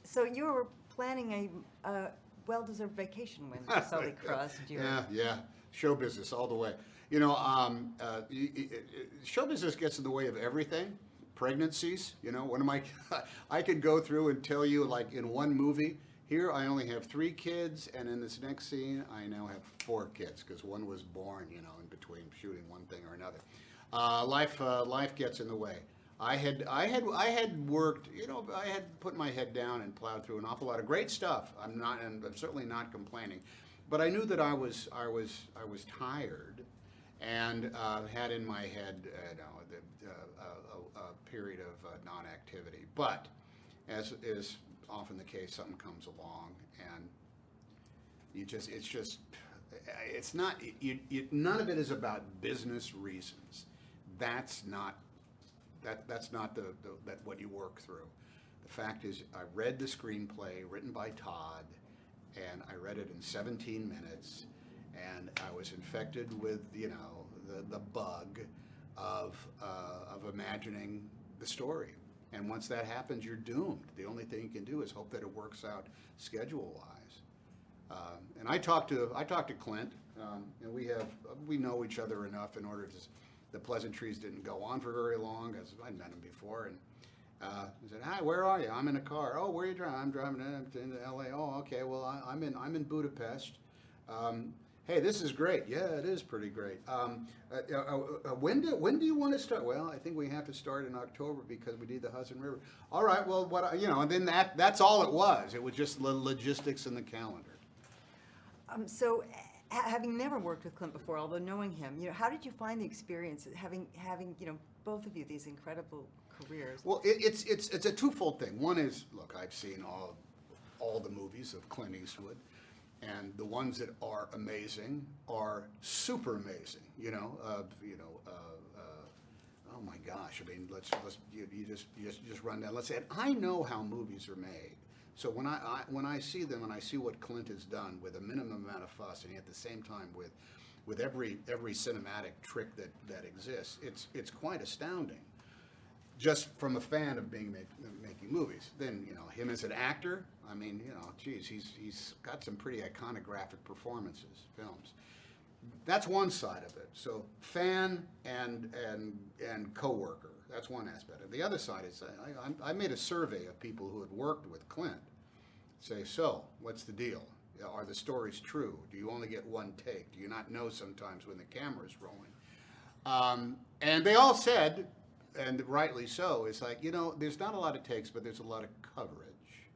So you were planning a well-deserved vacation when Sully crossed your... Yeah. Show business all the way. You know, show business gets in the way of everything. Pregnancies, you know, one of my, I could go through and tell you, like in one movie, here I only have 3 kids, and in this next scene, I now have 4 kids because one was born, you know, in between shooting one thing or another. Life gets in the way. I had worked, you know, I had put my head down and plowed through an awful lot of great stuff. I'm certainly not complaining, but I knew that I was tired, and had in my head, a period of non-activity. But as is often the case, something comes along, and it's not. None of it is about business reasons. That's not what you work through. The fact is, I read the screenplay written by Todd, and I read it in 17 minutes, and I was infected with, you know, the bug of imagining the story. And once that happens, you're doomed. The only thing you can do is hope that it works out schedule-wise. And I talked to Clint, and we know each other enough in order to. The pleasantries didn't go on for very long, as I'd met him before, and he said, "Hi, where are you?" "I'm in a car." "Oh, where are you driving?" "I'm driving into L.A." "Oh, okay. Well, I'm in Budapest." "Hey, this is great." "Yeah, it is pretty great." When do you want to start?" "Well, I think we have to start in October because we need the Hudson River." "All right. Well, and then that's all it was. It was just the logistics in the calendar. So, having never worked with Clint before, although knowing him, you know, how did you find the experience having you know, both of you, these incredible careers? Well, it's a twofold thing. One is, look, I've seen all the movies of Clint Eastwood, and the ones that are amazing are super amazing. Oh my gosh! I mean, you just run down. Let's say, and I know how movies are made. So when I see them and I see what Clint has done with a minimum amount of fuss, and at the same time with every cinematic trick that exists, it's quite astounding. Just from a fan of making movies. Then, you know, him as an actor, I mean, you know, geez, he's got some pretty iconographic performances, films. That's one side of it. So fan and coworker. That's one aspect. The other side is I made a survey of people who had worked with Clint. Say, so what's the deal? Are the stories true? Do you only get one take? Do you not know sometimes when the camera's rolling? And they all said, and rightly so, it's like, you know, there's not a lot of takes, but there's a lot of coverage,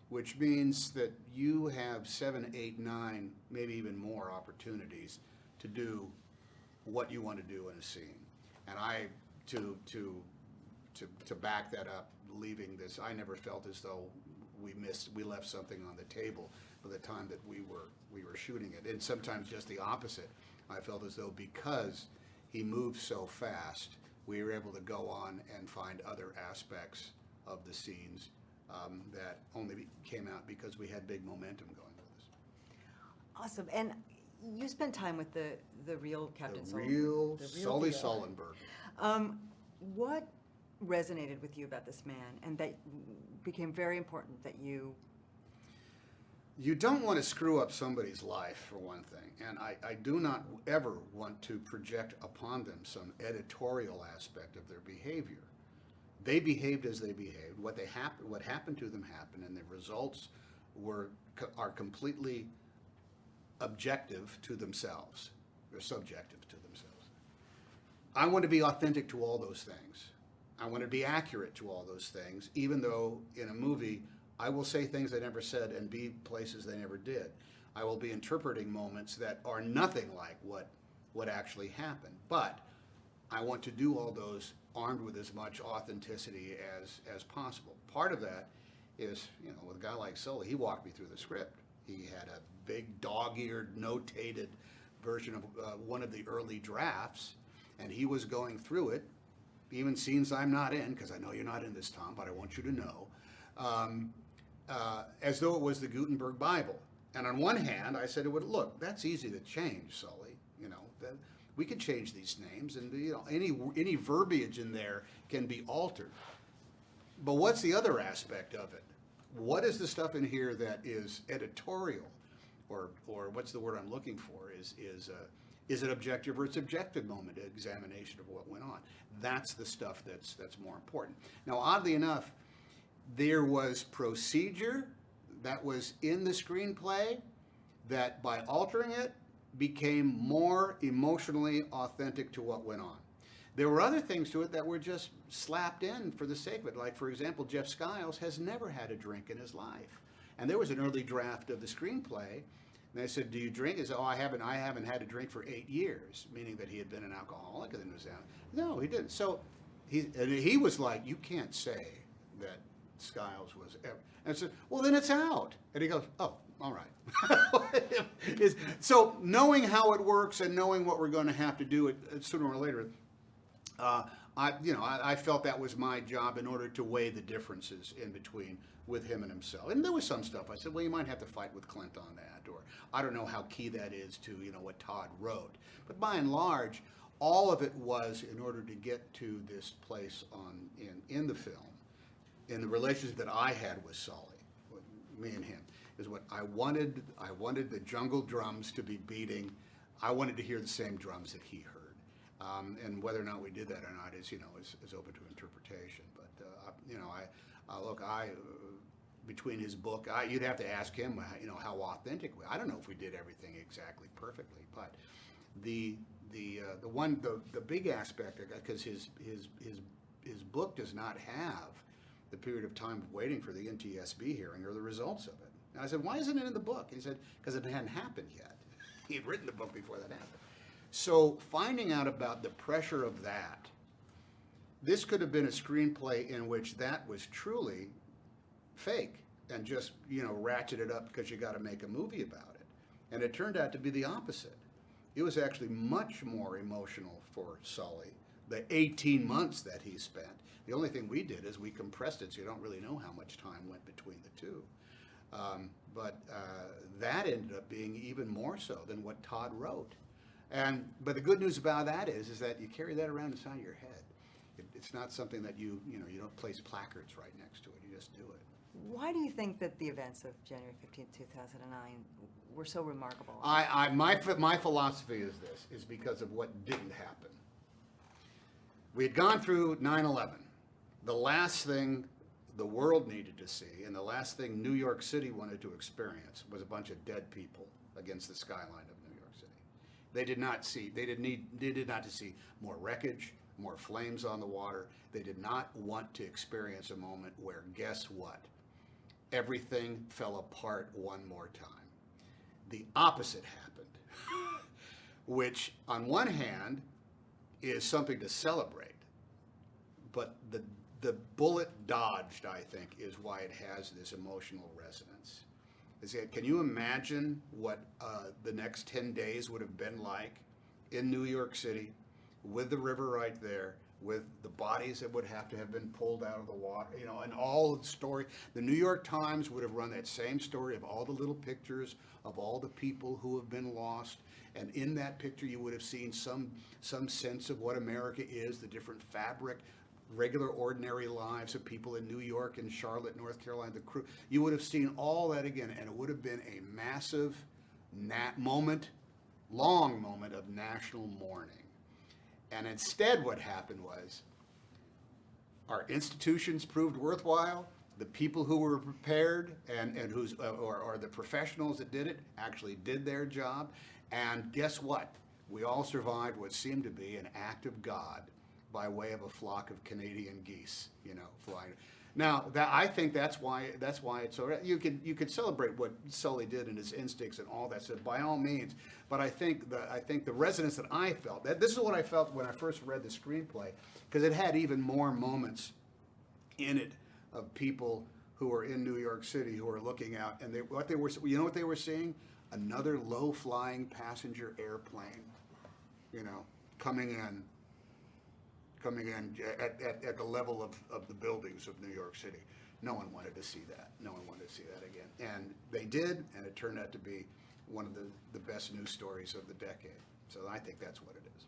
which means that you have 7, 8, 9, maybe even more opportunities to do what you want to do in a scene. And to back that up, leaving this, I never felt as though we left something on the table by the time that we were shooting it. And sometimes just the opposite. I felt as though because he moved so fast, we were able to go on and find other aspects of the scenes that only came out because we had big momentum going with us. Awesome. And you spent time with the real Captain Sully. The real Sully Sullenberger. What resonated with you about this man, and that became very important that you... You don't want to screw up somebody's life, for one thing, and I do not ever want to project upon them some editorial aspect of their behavior. They behaved as they behaved. What happened to them happened, and the results are completely objective to themselves. They're subjective to themselves. I want to be authentic to all those things. I want to be accurate to all those things, even though in a movie I will say things I never said and be places they never did. I will be interpreting moments that are nothing like what actually happened. But I want to do all those armed with as much authenticity as possible. Part of that is, you know, with a guy like Sully, he walked me through the script. He had a big dog-eared, notated version of one of the early drafts, and he was going through it, even scenes I'm not in, because I know you're not in this, Tom, but I want you to know, as though it was the Gutenberg Bible. And on one hand, I said, look, that's easy to change, Sully. You know, we could change these names, and you know, any verbiage in there can be altered. But what's the other aspect of it? What is the stuff in here that is editorial, or what's the word I'm looking for? Is it objective or it's objective moment examination of what went on? That's the stuff that's more important. Now, oddly enough, there was procedure that was in the screenplay that, by altering it, became more emotionally authentic to what went on. There were other things to it that were just slapped in for the sake of it. Like, for example, Jeff Skiles has never had a drink in his life. And there was an early draft of the screenplay, and they said, "Do you drink?" He said, "Oh, I haven't had a drink for 8 years," meaning that he had been an alcoholic and then was down. No, he didn't. So he was like, "You can't say that Skiles was ever." And I said, "Well, then it's out." And he goes, "Oh, all right." So knowing how it works and knowing what we're going to have to do it sooner or later, I felt that was my job in order to weigh the differences in between with him and himself. And there was some stuff I said, well, you might have to fight with Clint on that, or I don't know how key that is to what Todd wrote. But by and large, all of it was in order to get to this place in the film, in the relationship that I had with Sully, with me and him, is what I wanted. I wanted the jungle drums to be beating. I wanted to hear the same drums that he heard. And whether or not we did that or not is open to interpretation. But between his book, you'd have to ask him, how authentic. I don't know if we did everything exactly perfectly, but the big aspect, because his book does not have the period of time of waiting for the NTSB hearing or the results of it. And I said, why isn't it in the book? And he said, because it hadn't happened yet. He had written the book before that happened. So finding out about the pressure of that, this could have been a screenplay in which that was truly fake and just, ratcheted up because you got to make a movie about it. And it turned out to be the opposite. It was actually much more emotional for Sully, the 18 months that he spent. The only thing we did is we compressed it so you don't really know how much time went between the two. But that ended up being even more so than what Todd wrote. But the good news about that is that you carry that around inside your head. It's not something that you don't place placards right next to it. You just do it. Why do you think that the events of January 15, 2009 were so remarkable? My philosophy is because of what didn't happen. We had gone through 9/11. The last thing the world needed to see, and the last thing New York City wanted to experience, was a bunch of dead people against the skyline of New York City. They did not to see more wreckage, more flames on the water. They did not want to experience a moment where, guess what? Everything fell apart one more time. The opposite happened, which on one hand is something to celebrate, but the bullet dodged, I think, is why it has this emotional resonance. Can you imagine what the next 10 days would have been like in New York City, with the river right there, with the bodies that would have been pulled out of the water, and all the story. The New York Times would have run that same story of all the little pictures of all the people who have been lost. And in that picture, you would have seen some sense of what America is, the different fabric, regular, ordinary lives of people in New York and Charlotte, North Carolina, the crew. You would have seen all that again, and it would have been a massive long moment of national mourning. And instead what happened was our institutions proved worthwhile, the people who were prepared and who's or the professionals that did it actually did their job, and guess what? We all survived what seemed to be an act of God by way of a flock of Canadian geese, flying. Now, I think that's why it's so. You could celebrate what Sully did and his instincts and all that stuff by all means. But I think the resonance that I felt, this is what I felt when I first read the screenplay, because it had even more moments in it of people who were in New York City who were looking out, and what they were seeing? Another low-flying passenger airplane, coming in at the level of the buildings of New York City. No one wanted to see that. No one wanted to see that again. And they did, and it turned out to be one of the best news stories of the decade. So I think that's what it is.